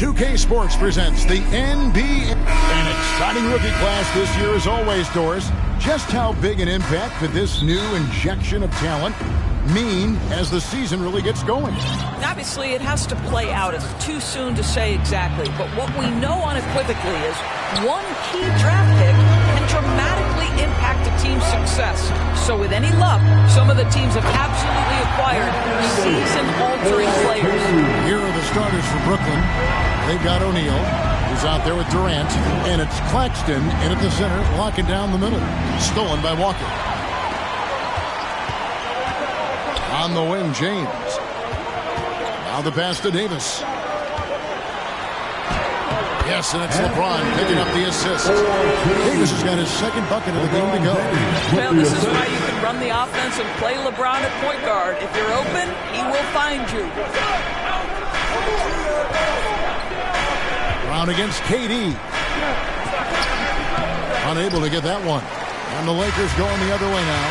2K Sports presents the NBA. An exciting rookie class this year as always, Doris. Just how big an impact could this new injection of talent mean as the season really gets going? Obviously, it has to play out. It's too soon to say exactly. But what we know unequivocally is one key draft pick can dramatically impact a team's success. So with any luck, some of the teams have absolutely acquired season-altering players. Here are the starters for Brooklyn. They've got O'Neal, who's out there with Durant, and it's Claxton in at the center, locking down the middle. Stolen by Walker. On the wing, James. Now the pass to Davis. Yes, and it's LeBron picking up the assist. Davis has got his second bucket of the game to go. Well, this is why you can run the offense and play LeBron at point guard. If you're open, he will find you. Brown against KD. Unable to get that one. And the Lakers going the other way now.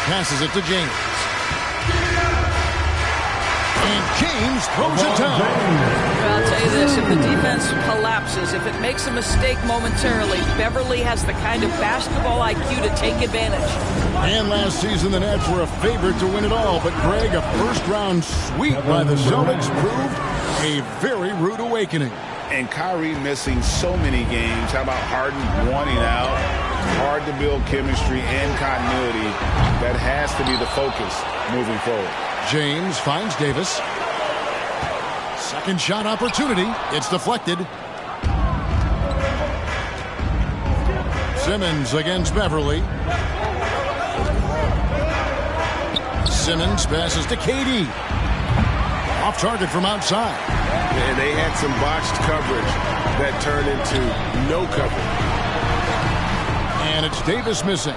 Passes it to James. And James throws it down. Well, I'll tell you this, if the defense collapses, if it makes a mistake momentarily, Beverly has the kind of basketball IQ to take advantage. And last season, the Nets were a favorite to win it all. But, Greg, a first-round sweep by the Celtics proved a very rude awakening. And Kyrie missing so many games. How about Harden wanting out? Hard to build chemistry and continuity. That has to be the focus moving forward. James finds Davis. Second shot opportunity. It's deflected. Simmons against Beverly. Simmons passes to KD. Off target from outside. And they had some botched coverage that turned into no coverage. And it's Davis missing.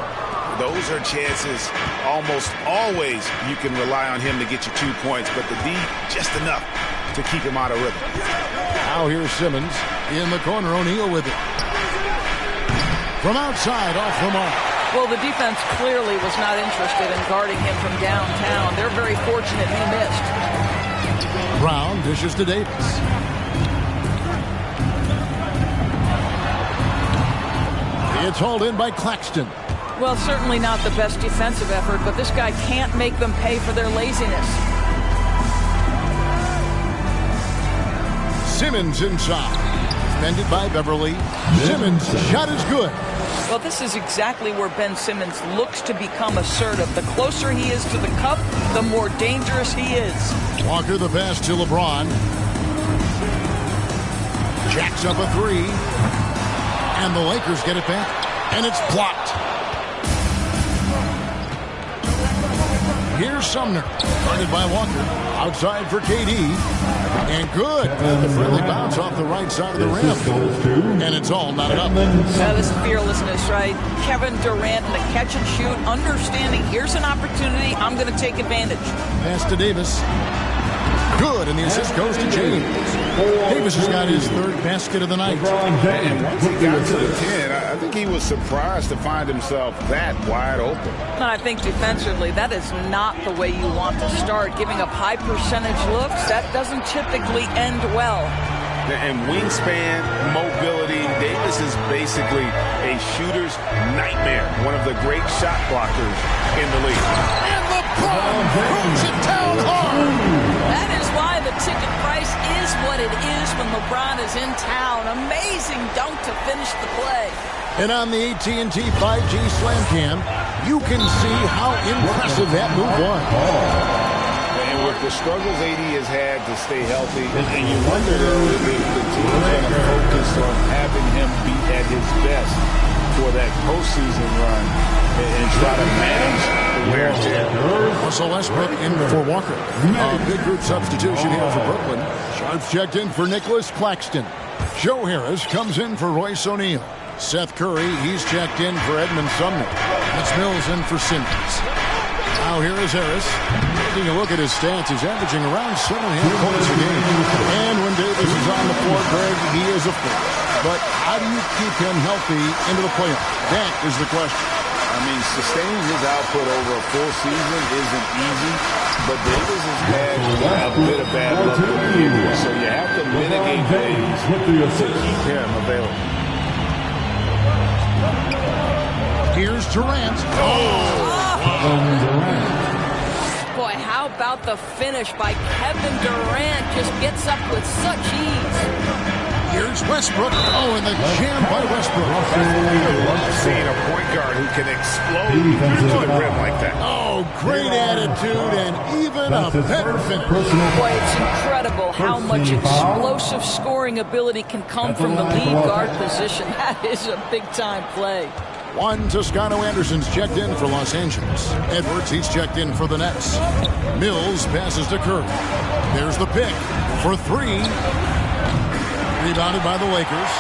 Those are chances almost always you can rely on him to get you 2 points, but the D just enough to keep him out of rhythm. Now here's Simmons in the corner. O'Neal with it. From outside, off the mark. Well, the defense clearly was not interested in guarding him from downtown. They're very fortunate he missed. Brown dishes to Davis. It's hauled in by Claxton. Well, certainly not the best defensive effort, but this guy can't make them pay for their laziness. Simmons inside. Defended by Beverly. Simmons' shot is good. Well, this is exactly where Ben Simmons looks to become assertive. The closer he is to the cup, the more dangerous he is. Walker the pass to LeBron. Jacks up a three. And the Lakers get it back. And it's blocked. Here's Sumner. Guarded by Walker. Outside for KD. And good. And the friendly bounce off the right side of the rim. And it's all knotted up. Now, this is fearlessness, right? Kevin Durant in the catch and shoot. Understanding, here's an opportunity. I'm going to take advantage. Pass to Davis. Good, and the assist goes to James. Davis has got his third basket of the night. And once he got to the 10, I think he was surprised to find himself that wide open. I think defensively, that is not the way you want to start. Giving up high percentage looks, that doesn't typically end well. And wingspan, mobility, Davis is basically a shooter's nightmare. One of the great shot blockers in the league. And LeBron throws it down hard. That is why the ticket price is what it is when LeBron is in town. Amazing dunk to finish the play. And on the AT&T 5G Slam Cam, you can see how impressive that move was. And with the struggles AD has had to stay healthy, and you wonder if the team's going to focus on having him be at his best for that postseason run and try to manage the wear and tear. Russell Westbrook in for Walker. A big group substitution here for Brooklyn. Sharps checked in for Nicholas Claxton. Joe Harris comes in for Royce O'Neal. Seth Curry, he's checked in for Edmund Sumner. That's Mills in for Simmons. Now here is Harris. Taking a look at his stats, he's averaging around 7.5 points a game. And when Davis is on the floor, Greg, he is a force. But how do you keep him healthy into the playoffs? That is the question. mean, sustaining his output over a full season isn't easy, but Davis has had a bit of bad luck with the injury, so you have to mitigate ways to keep him available. Here's Durant. Boy, how about the finish by Kevin Durant? Just gets up with such ease. Here's Westbrook. Oh, and the jam by Westbrook. I love seeing a point guard who can explode to the rim like that. Oh, great attitude and even a better finish. Boy, it's incredible how much explosive scoring ability can come from the lead guard position. That is a big-time play. Juan Toscano-Anderson's checked in for Los Angeles. Edwards, he's checked in for the Nets. Mills passes to Curry. There's the pick for three. Rebounded by the Lakers.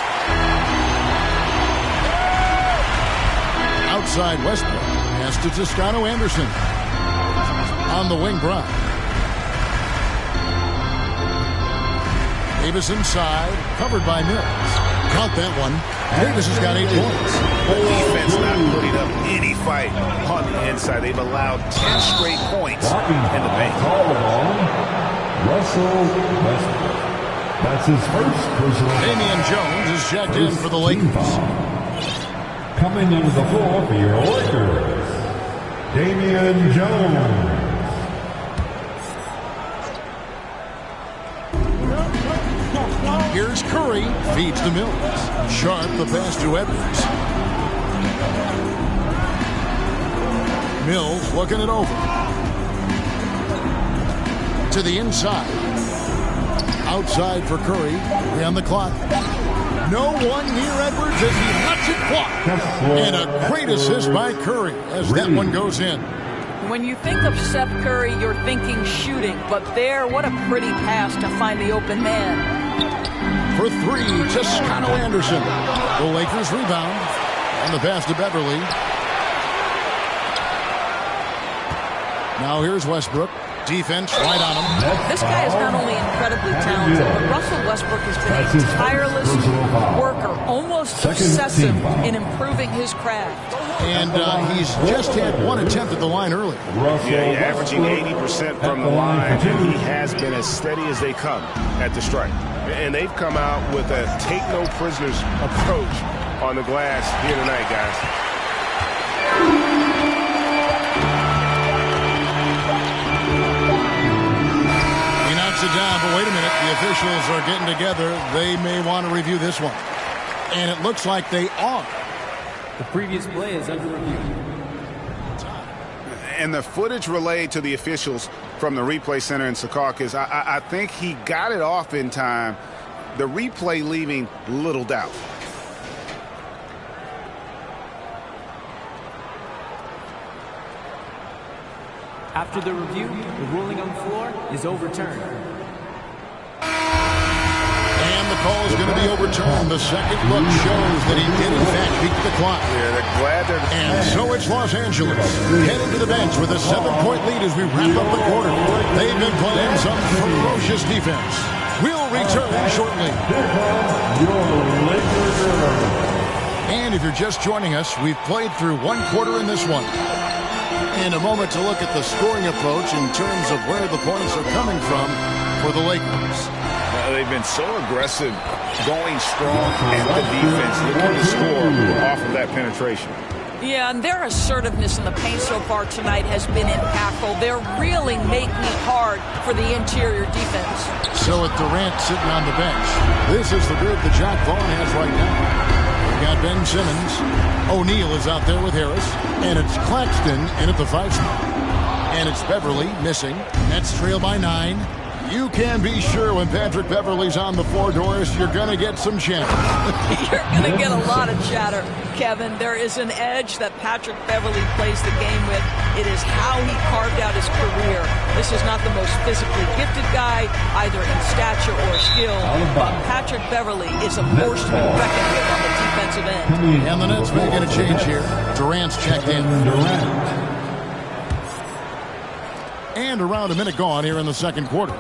Outside Westbrook. Pass to Toscano-Anderson. On the wing, Brown. Davis inside. Covered by Mills. Count that one. Davis has got 8 points. Defense not putting up any fight on the inside. They've allowed 10 straight points in the paint. Russell Westbrook. That's his first personal. Damian Jones is checked in for the Lakers. Coming into the floor for your Lakers, Damian Jones. Here's Curry, feeds to Mills. Sharp, the pass to Edwards. Mills looking it over. To the inside. Outside for Curry. 3 on the clock. No one near Edwards as he lets it fly. And a great assist by Curry as that one goes in. When you think of Seth Curry, you're thinking shooting. But there, what a pretty pass to find the open man. For three, Toscano-Anderson. The Lakers rebound. And the pass to Beverly. Now here's Westbrook. Defense right on him. This guy is not only incredibly talented, but Russell Westbrook has been a tireless worker, almost obsessive in improving his craft. And he's just had 1 attempt at the line early. Yeah, averaging 80% from the line, and he has been as steady as they come at the stripe. And they've come out with a take-no-prisoners approach on the glass here tonight, guys. It down, but wait a minute. The officials are getting together. They may want to review this one. And it looks like they are. The previous play is under review. And the footage relayed to the officials from the replay center in Secaucus, I think he got it off in time. The replay leaving little doubt. After the review, the ruling on the floor is overturned. And the call is going to be overturned. The second look shows that he did, in fact, beat the clock. Yeah, they're glad they're... And so it's Los Angeles heading to the bench with a 7-point lead as we wrap up the quarter. They've been playing some ferocious defense. We'll return shortly. And if you're just joining us, we've played through 1 quarter in this one. In a moment to look at the scoring approach in terms of where the points are coming from for the Lakers. They've been so aggressive, going strong at the defense, looking to score off of that penetration. Yeah, and their assertiveness in the paint so far tonight has been impactful. They're really making it hard for the interior defense. So with Durant sitting on the bench, this is the group that Jack Vaughn has right now. Got Ben Simmons. O'Neal is out there with Harris. And it's Claxton in at the 5 spot. And it's Beverly missing. Nets trail by 9. You can be sure when Patrick Beverly's on the floor, Doris, you're going to get some chatter. You're going to get a lot of chatter, Kevin. There is an edge that Patrick Beverly plays the game with. It is how he carved out his career. This is not the most physically gifted guy, either in stature or skill, but Patrick Beverly is a force to be reckoned with on the defensive end. And the Nets may get a change here. Durant's checked in. And around a minute gone here in the second quarter.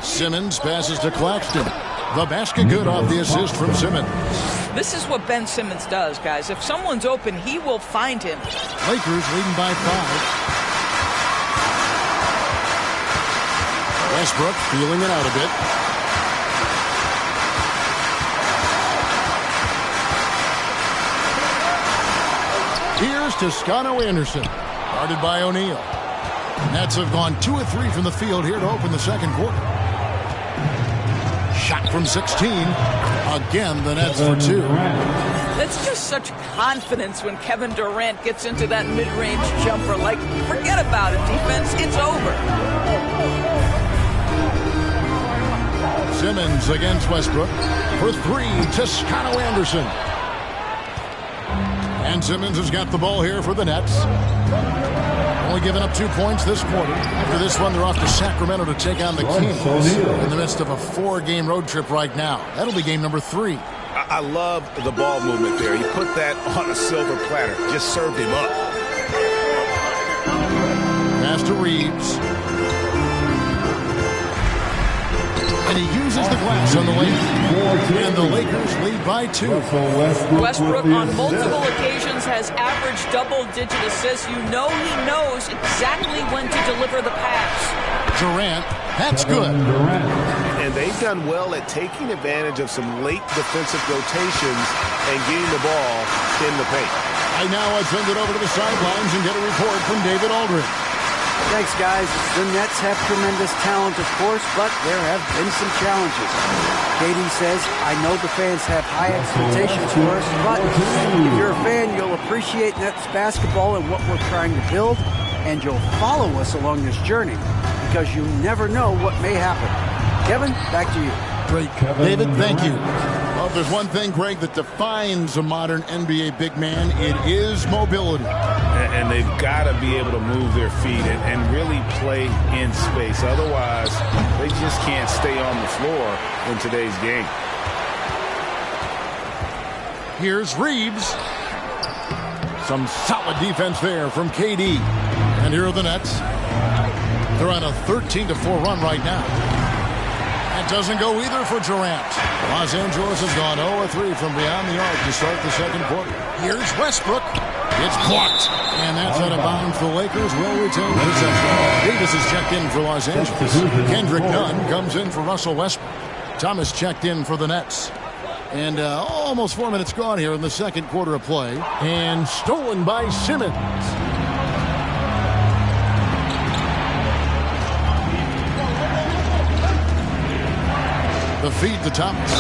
Simmons passes to Claxton. The basket good off the assist from Simmons. This is what Ben Simmons does, guys. If someone's open, he will find him. Lakers leading by 5. Westbrook feeling it out a bit. Here's Toscano Anderson, guarded by O'Neal. Nets have gone 2 of 3 from the field here to open the second quarter. Shot from 16. Again, the Nets for 2. That's just such confidence when Kevin Durant gets into that mid-range jumper. Like, forget about it, defense. It's over. Simmons against Westbrook. For 3, Toscano Anderson. And Simmons has got the ball here for the Nets. Only giving up 2 points this quarter. After this one, they're off to Sacramento to take on the Kings in the midst of a 4-game road trip right now. That'll be game number 3. I love the ball movement there. He put that on a silver platter. Just served him up. Pass to Reeves. And he uses the glass on the Lakers. And the Lakers lead by 2. Westbrook on multiple occasions has averaged double-digit assists. You know he knows exactly when to deliver the pass. Durant, that's good. And they've done well at taking advantage of some late defensive rotations and getting the ball in the paint. I now send it over to the sidelines and get a report from David Aldridge. Thanks, guys. The Nets have tremendous talent, of course, but there have been some challenges. KD says, I know the fans have high expectations for us, but if you're a fan, you'll appreciate Nets basketball and what we're trying to build, and you'll follow us along this journey, because you never know what may happen. Kevin, back to you. Great, David, thank you. Well, if there's one thing, Greg, that defines a modern NBA big man, it is mobility. And they've got to be able to move their feet and really play in space. Otherwise, they just can't stay on the floor in today's game. Here's Reeves. Some solid defense there from KD. And here are the Nets. They're on a 13-4 run right now. That doesn't go either for Durant. Los Angeles has gone 0-3 from beyond the arc to start the second quarter. Here's Westbrook. It's blocked. And that's out of bounds. The Lakers will retain possession. Davis is checked in for Los Angeles. Kendrick Nunn comes in for Russell Westbrook. Thomas checked in for the Nets. And almost 4 minutes gone here in the second quarter of play. And stolen by Simmons. The feed to Thomas.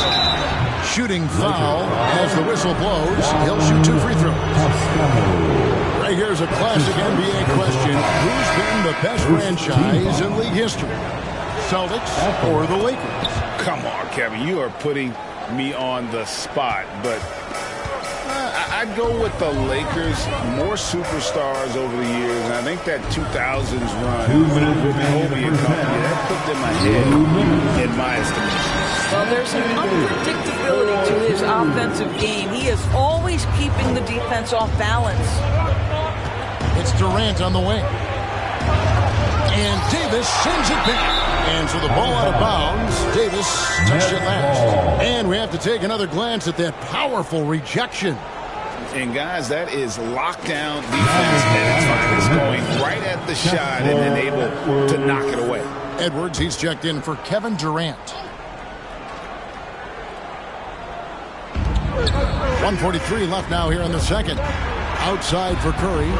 Shooting foul as the whistle blows. He'll shoot 2 free throws. Right here's a classic NBA question. Who's been the best franchise in league history? Celtics or the Lakers? Come on, Kevin. You are putting me on the spot, but I'd go with the Lakers. More superstars over the years, and I think that 2000s run with Kobe and company, that put them ahead in my estimation. Well, there's an unpredictability to his offensive game. He is always keeping the defense off balance. It's Durant on the wing. And Davis sends it back. And so the ball out of bounds. Davis touched it last. And we have to take another glance at that powerful rejection. And, guys, that is lockdown defense at its finest, going right at the shot and then able to knock it away. Edwards, he's checked in for Kevin Durant. 1:43 left now here in the second. Outside for Curry.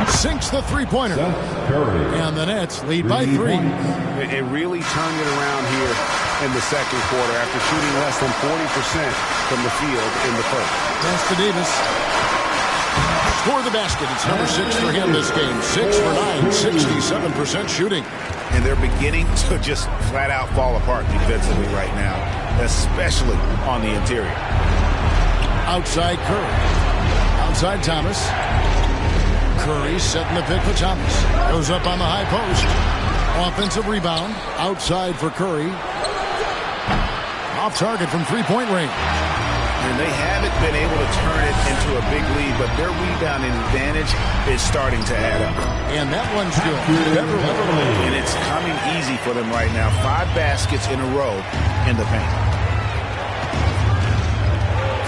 Sinks the three-pointer. And the Nets lead by 3. It really turned it around here in the second quarter after shooting less than 40% from the field in the first. Pass to Davis. Score the basket. It's number 6 for him this game. 6 for 9, 67% shooting. And they're beginning to just flat-out fall apart defensively right now, especially on the interior. Outside Curry. Outside Thomas. Curry setting the pick for Thomas. Goes up on the high post. Offensive rebound. Outside for Curry. Off target from three-point range. And they haven't been able to turn it into a big lead, but their rebounding advantage is starting to add up. And that one's good. Beverly. And it's coming easy for them right now. 5 baskets in a row in the paint.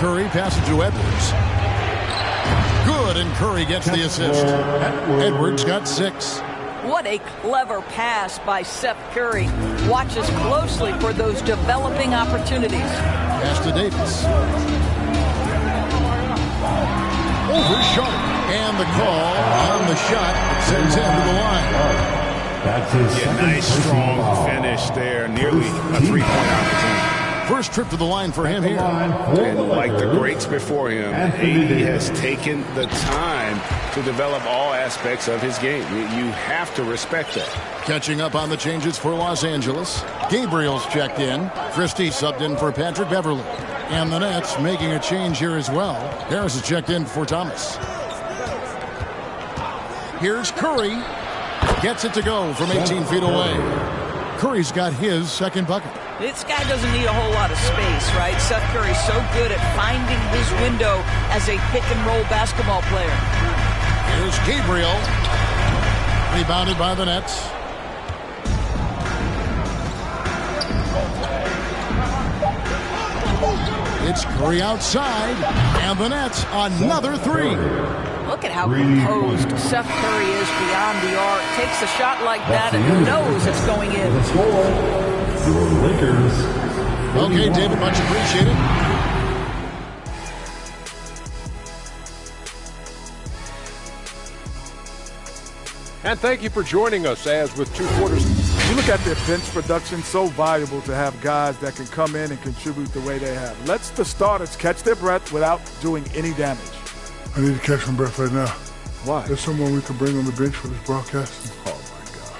Curry passes to Edwards. Good, and Curry gets the assist. Edwards got 6. What a clever pass by Seth Curry. Watches closely for those developing opportunities. Pass to Davis. Overshot. And the call on the shot sends him to the line. That's his Nice, strong finish there. Nearly a three-point opportunity. First trip to the line for him here. And like the greats before him, AD has taken the time to develop all aspects of his game. You have to respect that. Catching up on the changes for Los Angeles. Gabriel's checked in. Christie subbed in for Patrick Beverly. And the Nets making a change here as well. Harris is checked in for Thomas. Here's Curry. Gets it to go from 18 feet away. Curry's got his second bucket. This guy doesn't need a whole lot of space, right? Seth Curry's so good at finding his window as a pick-and-roll basketball player. Here's Gabriel. Rebounded by the Nets. It's Curry outside, and the Nets another 3. Look at how composed Seth Curry is beyond the arc. Takes a shot like that and knows it's going in. Your Lakers. Okay, David, much appreciated. And thank you for joining us as with 2 quarters. You look at their bench production, so valuable to have guys that can come in and contribute the way they have. Lets the starters catch their breath without doing any damage. I need to catch my breath right now. Why? There's someone we can bring on the bench for this broadcast. Oh, my God.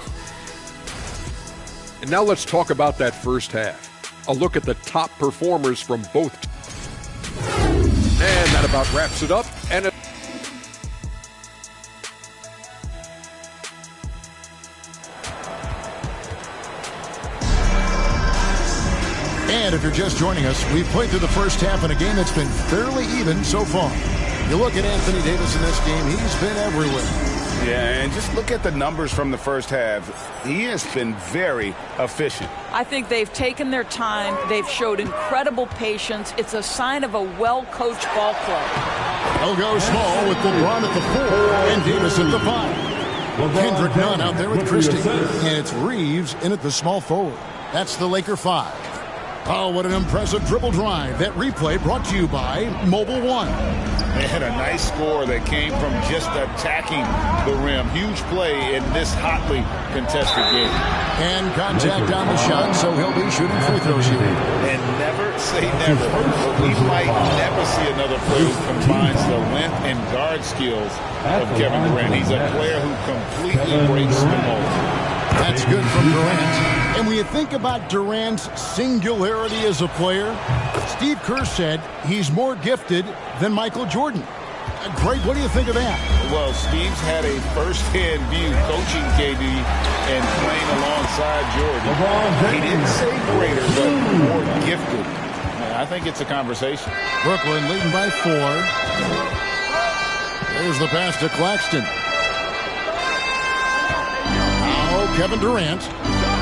And now let's talk about that first half. A look at the top performers from both teams. And that about wraps it up. And And if you're just joining us, we've played through the first half in a game that's been fairly even so far. You look at Anthony Davis in this game, he's been everywhere. Yeah, and just look at the numbers from the first half. He has been very efficient. I think they've taken their time. They've showed incredible patience. It's a sign of a well-coached ball club. They'll go small with LeBron at the 4 and Davis at the 5. Kendrick Nunn out there with Christie. And it's Reeves in at the small forward. That's the Laker 5. Oh, what an impressive dribble drive. That replay brought to you by Mobile One. They had a nice score that came from just attacking the rim. Huge play in this hotly contested game. And contact on the shot, so he'll be shooting free throws here. And never say never. But we might never see another player who combines the length and guard skills of Kevin Durant. He's a player who completely breaks the mold. That's good from Durant. And when you think about Durant's singularity as a player, Steve Kerr said he's more gifted than Michael Jordan. Greg, what do you think of that? Well, Steve's had a first-hand view coaching KD and playing alongside Jordan. He didn't say greater, but more gifted. I think it's a conversation. Brooklyn leading by 4. There's the pass to Claxton. Kevin Durant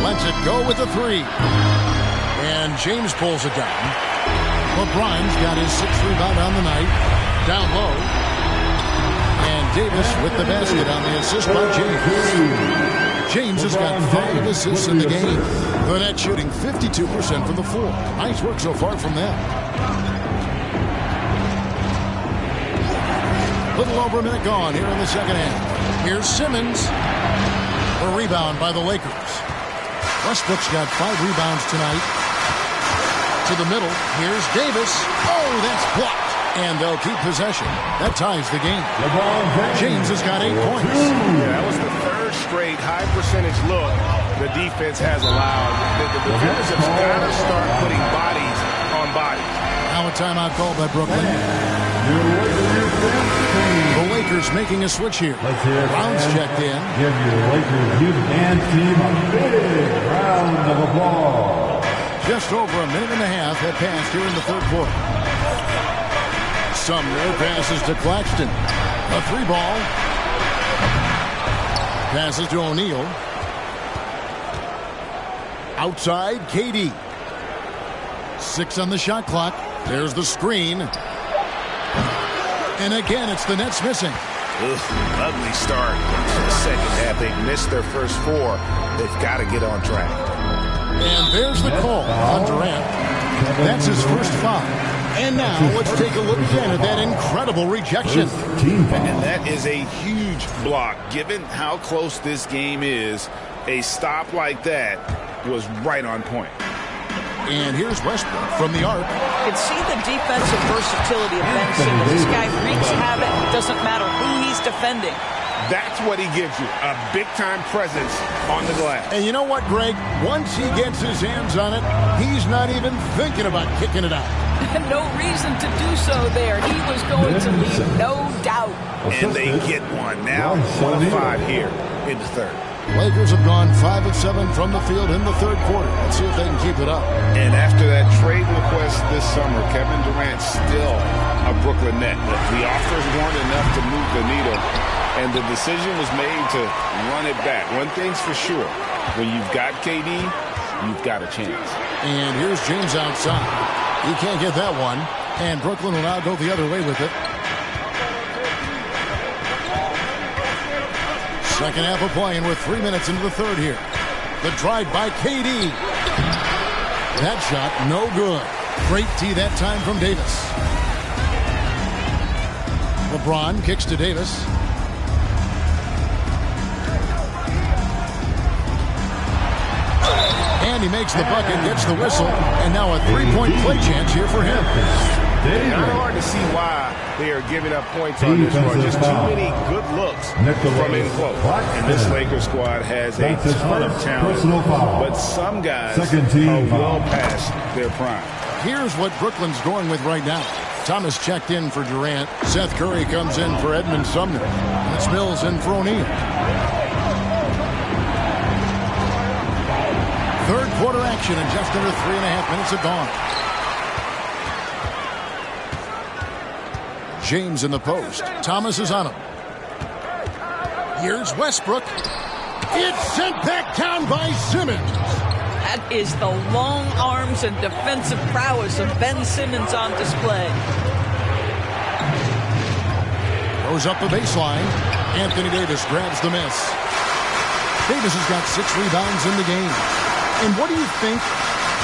lets it go with the 3. And James pulls it down. LeBron's got his 6th rebound on the night. Down low. And Davis with the basket on the assist by James. James has got 5 assists in the game. The Nets shooting 52% from the floor. Nice work so far from them. Little over a minute gone here in the second half. Here's Simmons. A rebound by the Lakers. Westbrook's got 5 rebounds tonight. To the middle. Here's Davis. Oh, that's blocked. And they'll keep possession. That ties the game. James has got 8 points. Yeah, that was the 3rd straight high percentage look the defense has allowed. The defenders have got to start putting bodies on bodies. Now a timeout called by Brooklyn. The Lakers making a switch here. Brown's checked in. Give your Lakers youth and team a big round of applause. Just over a minute and a half have passed here in the 3rd quarter. Sumner passes to Claxton. A 3-ball. Passes to O'Neal. Outside, KD. 6 on the shot clock. There's the screen. And again, it's the Nets missing. Ugly start to the second half. They've missed their first 4. They've got to get on track. And there's the call on Durant. That's his first foul. And now let's take a look again at that incredible rejection. And that is a huge block. Given how close this game is, a stop like that was right on point. And here's Westbrook from the arc. You can see the defensive versatility of Ben Simmons. This guy wreaks havoc. Doesn't matter who he's defending. That's what he gives you, a big-time presence on the glass. And you know what, Greg? Once he gets his hands on it, he's not even thinking about kicking it out. No reason to do so there. He was going to leave, no doubt. And they get one. Now 1 of 5 here in the third. Lakers have gone 5 of 7 from the field in the third quarter. Let's see if they can keep it up. And after that trade request this summer, Kevin Durant still a Brooklyn Net. The offers weren't enough to move the needle, and the decision was made to run it back. One thing's for sure, when you've got KD, you've got a chance. And here's James outside. He can't get that one, and Brooklyn will now go the other way with it. Second half of play, and we're 3 minutes into the third here. The drive by KD. That shot, no good. Great tee that time from Davis. LeBron kicks to Davis. And he makes the bucket, gets the whistle, and now a three-point play chance here for him. Not hard to see why they are giving up points on this run. Just too many good looks from in close. And this Lakers squad has a ton of talent, but some guys are well past their prime. Here's what Brooklyn's going with right now. Thomas checked in for Durant. Seth Curry comes in for Edmund Sumner. It's Mills in for O'Neal. Third quarter action, and just under 3.5 minutes have gone. James in the post. Thomas is on him. Here's Westbrook. It's sent back down by Simmons. That is the long arms and defensive prowess of Ben Simmons on display. Goes up the baseline. Anthony Davis grabs the miss. Davis has got 6 rebounds in the game. And what do you think,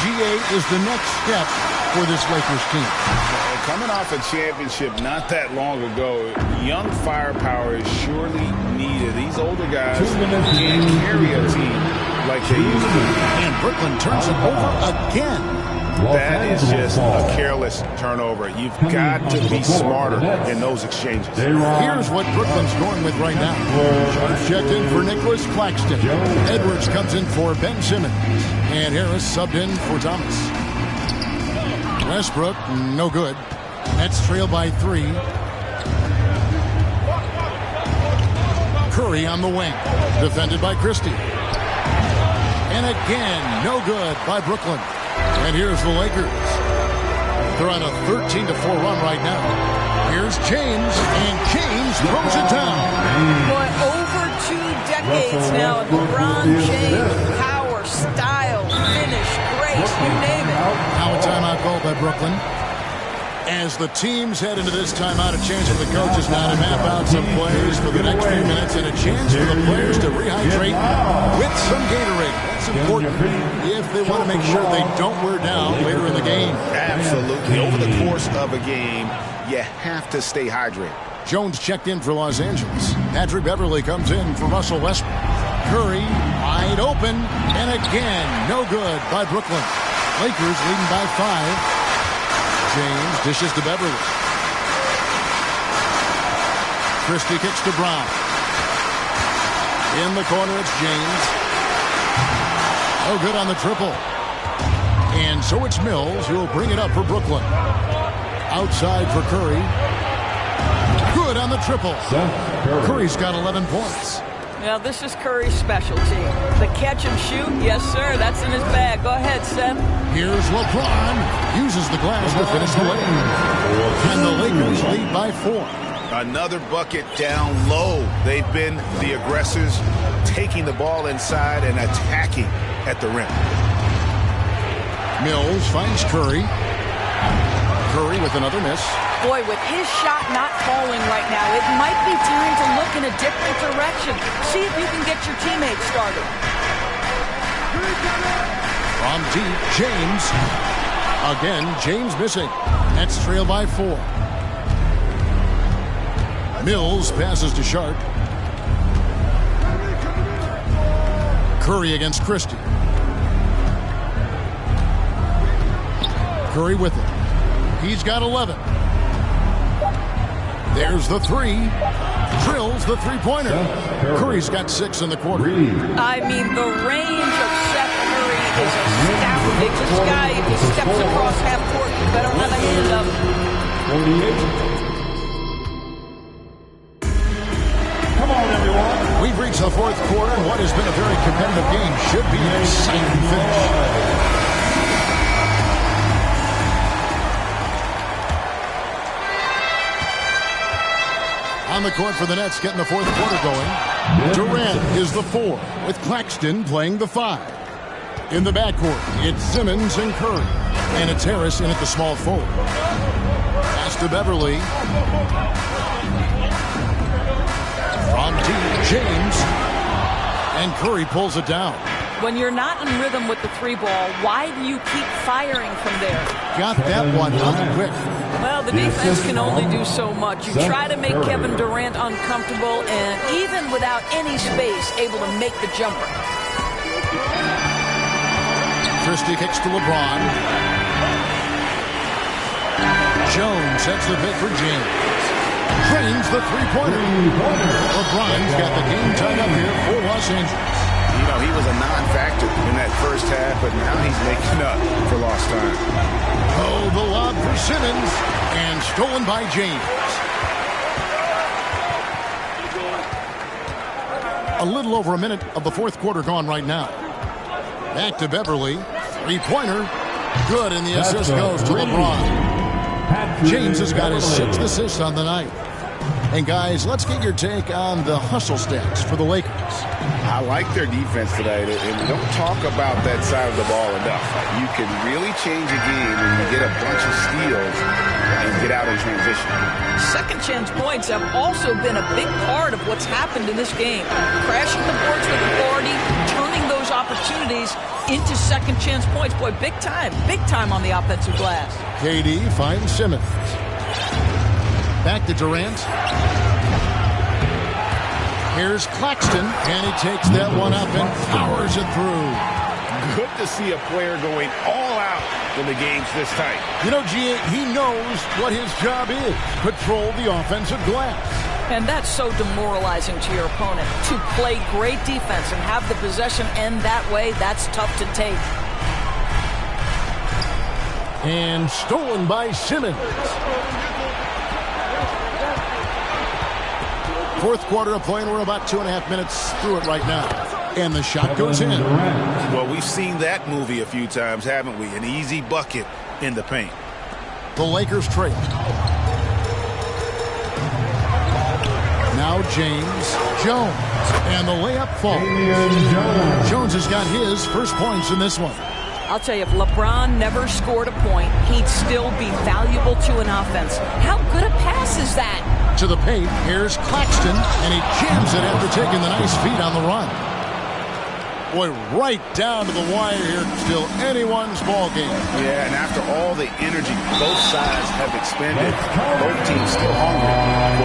GA, is the next step for this Lakers team? Coming off a championship not that long ago, young firepower is surely needed. These older guys can't carry a team like they used to. And Brooklyn turns it over again. That is just a careless turnover. You've got to be smarter in those exchanges. Here's what Brooklyn's going with right now. Jones checked in for Nicholas Claxton. Edwards comes in for Ben Simmons. And Harris subbed in for Thomas. Westbrook, no good. Nets trail by 3. Curry on the wing. Defended by Christie. And again, no good by Brooklyn. And here's the Lakers. They're on a 13-4 run right now. Here's James, and James throws it down. Boy, over 2 decades now, LeBron James, power, style, finish, grace, you name it. Now a timeout called by Brooklyn. As the teams head into this timeout, a chance for the coaches now to map out some plays for the next few minutes, and a chance for the players to rehydrate with some Gatorade. That's important if they want to make sure they don't wear down later in the game. Absolutely. Over the course of a game, you have to stay hydrated. Jones checked in for Los Angeles. Patrick Beverly comes in for Russell Westbrook. Curry wide open, and again, no good by Brooklyn. Lakers leading by 5. James dishes to Beverly. Christie kicks to Brown. In the corner, it's James. No good on the triple. And so it's Mills who will bring it up for Brooklyn. Outside for Curry. Good on the triple. Curry's got 11 points. Now, this is Curry's specialty. The catch and shoot, yes, sir, that's in his bag. Go ahead, Seth. Here's LeBron. Uses the glass to finish the lane. And the Lakers lead by 4. Another bucket down low. They've been the aggressors, taking the ball inside and attacking at the rim. Mills finds Curry. Curry with another miss. Boy, with his shot not falling right now, it might be time to look in a different direction. See if you can get your teammates started. From deep, James. Again, James missing. Nets trail by 4. Mills passes to Sharp. Curry against Christie. Curry with it. He's got 11. There's the 3. Drills the three-pointer. Curry's got 6 in the quarter. I mean, the range of Seth Curry is astounding. This guy, if he steps across half court, you better have a hand up. 48. Come on, everyone. We've reached the fourth quarter, and what has been a very competitive game should be an exciting finish. On the court for the Nets, getting the fourth quarter going. Durant is the 4, with Claxton playing the 5. In the backcourt, it's Simmons and Curry. And it's Harris in at the small forward. Pass to Beverly. From deep, James. And Curry pulls it down. When you're not in rhythm with the 3-ball, why do you keep firing from there? Got that one out quick. Well, the defense can only do so much. You try to make Kevin Durant uncomfortable, and even without any space, able to make the jumper. Christie kicks to LeBron. Jones sets the pick for James. Drains the three-pointer. LeBron's got the game tied up here for Los Angeles. You know, he was a non-factor in that first half, but now he's making up for lost time. Oh, the lob for Simmons, and stolen by James. A little over a minute of the fourth quarter gone right now. Back to Beverly. Three-pointer. Good, and the assist goes to LeBron. James has got his 6th assist on the night. And guys, let's get your take on the hustle stats for the Lakers. I like their defense today, and we don't talk about that side of the ball enough. You can really change a game when you get a bunch of steals and get out in transition. Second chance points have also been a big part of what's happened in this game. Crashing the boards with authority, turning those opportunities into second chance points. Boy, big time on the offensive glass. KD finds Simmons. Back to Durant. Here's Claxton, and he takes that one up and powers it through. Good to see a player going all out when the game's this tight. You know, G.A., he knows what his job is. Control the offensive glass. And that's so demoralizing to your opponent. To play great defense and have the possession end that way, that's tough to take. And stolen by Simmons. Fourth quarter of play, and we're about 2.5 minutes through it right now. And the shot goes in. Well, we've seen that movie a few times, haven't we? An easy bucket in the paint. The Lakers trail. Now James Jones. And the layup falls. Jones has got his first points in this one. I'll tell you, if LeBron never scored a point, he'd still be valuable to an offense. How good a pass is that? To the paint, here's Claxton, and he jams it after taking the nice feed on the run. Boy, right down to the wire here. Still anyone's ball game. Yeah, and after all the energy both sides have expended, both teams still hungry.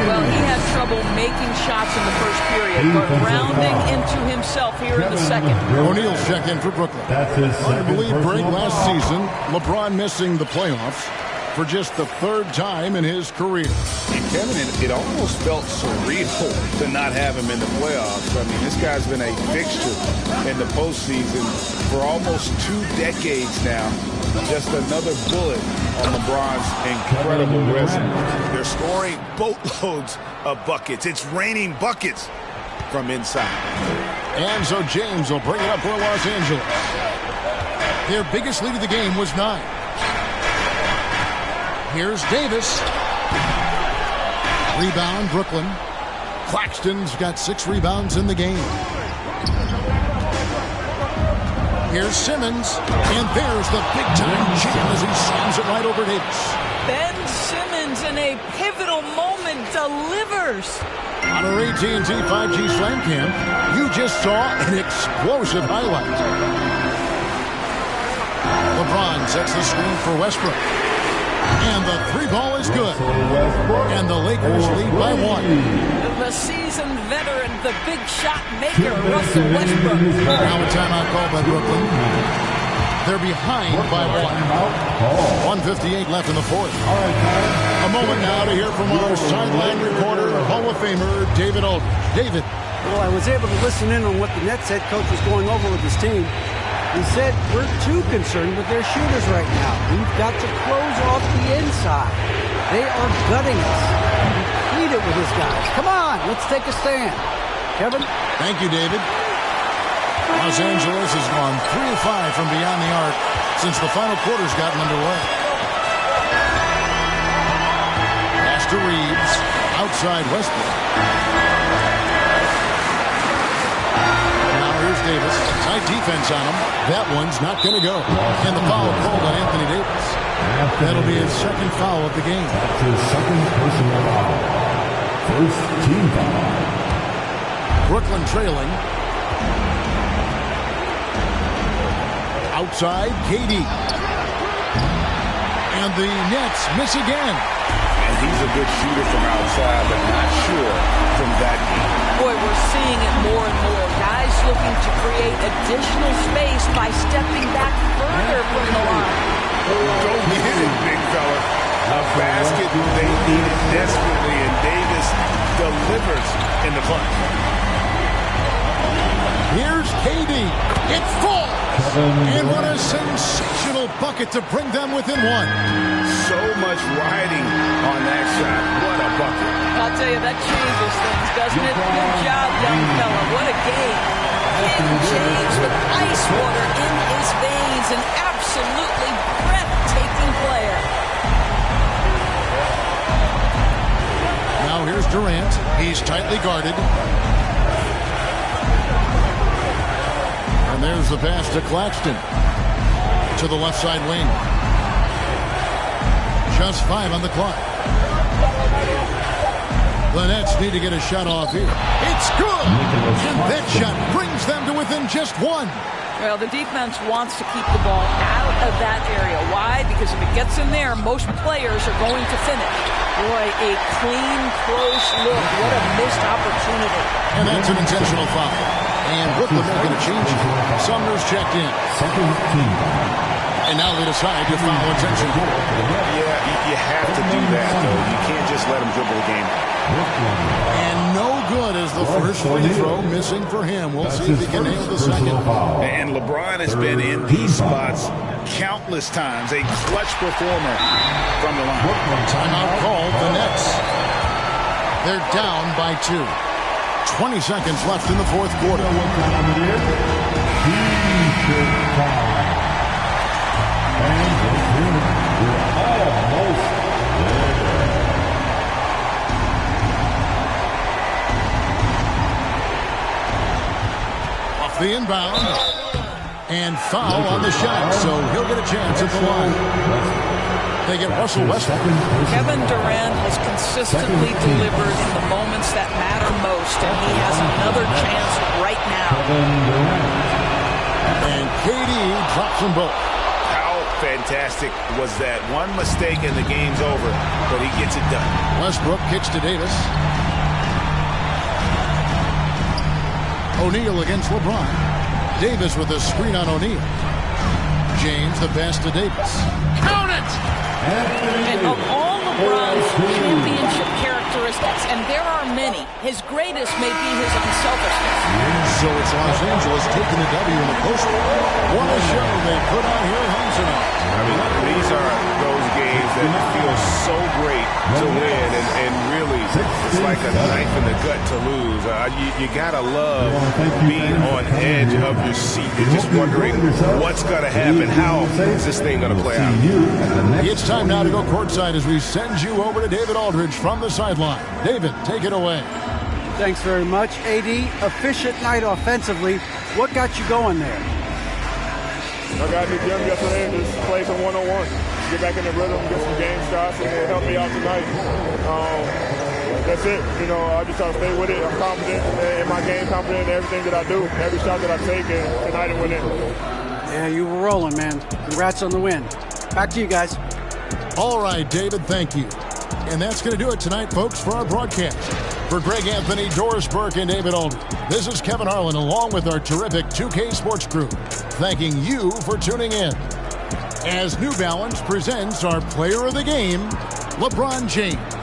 Well, he had trouble making shots in the first period, but rounding into himself here in the second. O'Neal's checked in for Brooklyn. I believe break last season, LeBron missing the playoffs for just the 3rd time in his career. And Kevin, it almost felt surreal to not have him in the playoffs. I mean, this guy's been a fixture in the postseason for almost 2 decades now. Just another bullet on LeBron's incredible resume. They're scoring boatloads of buckets. It's raining buckets from inside. And so James will bring it up for Los Angeles. Their biggest lead of the game was 9. Here's Davis. Rebound, Brooklyn. Claxton's got 6 rebounds in the game. Here's Simmons, and there's the big-time jam as he slams it right over Davis. Ben Simmons in a pivotal moment delivers. On our AT&T 5G Slam Cam, you just saw an explosive highlight. LeBron sets the screen for Westbrook. And the three ball is good. And the Lakers lead by 1. The seasoned veteran, the big shot maker, Russell Westbrook. Now a timeout call by Brooklyn. They're behind by 1. 1:58 left in the fourth. A moment now to hear from our sideline reporter, Hall of Famer David Aldridge. David. Well, I was able to listen in on what the Nets head coach was going over with his team. He said, we're too concerned with their shooters right now. We've got to close off the inside. They are gutting us. He pleaded with his guys. Come on, let's take a stand. Kevin? Thank you, David. Los Angeles has gone 3 of 5 from beyond the arc since the final quarter's gotten underway. Pass to Reeves, outside Westbrook. Now here's Davis. Tight defense on him. That one's not going to go. And the foul called on Anthony Davis. That'll be his second foul of the game. That's his second personal foul. First team foul. Brooklyn trailing. Outside, KD. And the Nets miss again. And he's a good shooter from outside, but not sure from that deep. Boy, we're seeing it more and more. Guys looking to create additional space by stepping back further from the line. Don't hit it, big fella. A basket they needed desperately, and Davis delivers in the clutch. Here's KD. It falls. And what a sensational bucket to bring them within 1. So much riding on that shot. What a bucket. I'll tell you, that changes things, doesn't it? Good job, young fella. What a game. King James with ice water in his veins. An absolutely breathtaking player. Now here's Durant. He's tightly guarded. And there's the pass to Claxton. To the left side wing. Just 5 on the clock. The Nets need to get a shot off here. It's good! And that shot brings them to within just 1. Well, the defense wants to keep the ball out of that area. Why? Because if it gets in there, most players are going to finish. Boy, a clean, close look. What a missed opportunity. And that's an intentional foul. And Brooklyn making a change. Sumner's checked in. Second team. And now they decide to foul intentional. Yeah, you have to do that, though. You can't just let him dribble the game. And no good as the first free throw missing for him. We'll see if he can nail the second. And LeBron has been in these spots countless times. A clutch performer from the line. Timeout called the Nets. They're down by 2. 20 seconds left in the fourth quarter. Off the inbound. And foul on the shot, so he'll get a chance at the line. They get Russell Westbrook. Kevin Durant has consistently delivered in the moments that matter most, and he has another chance right now. And KD drops them both. How fantastic was that? One mistake and the game's over, but he gets it done. Westbrook kicks to Davis. O'Neal against LeBron. Davis with a screen on O'Neal. James the pass to Davis. Count it! And of all LeBron's championship characteristics, and there are many, his greatest may be his unselfishness. So it's Los Angeles taking the W in the post. What a show they put on here at home tonight. I mean, these are those games that feel so great to win, and really, it's like a knife in the gut to lose. You gotta love being on edge of your seat. You're just wondering what's gonna happen. How is this thing gonna play out? It's time now to go courtside as we send you over to David Aldridge from the sideline. David, take it away. Thanks very much, AD. Efficient night offensively. What got you going there? I got in the gym yesterday and just play some one-on-one. Get back in the rhythm, get some game shots, and it helped me out tonight. That's it. You know, I just try to stay with it. I'm confident in my game, confident in everything that I do, every shot that I take, and tonight it went in. Yeah, you were rolling, man. Congrats on the win. Back to you guys. All right, David, thank you. And that's going to do it tonight, folks, for our broadcast. For Greg Anthony, Doris Burke, and David Aldridge, this is Kevin Harlan along with our terrific 2K Sports crew, thanking you for tuning in. As New Balance presents our player of the game, LeBron James.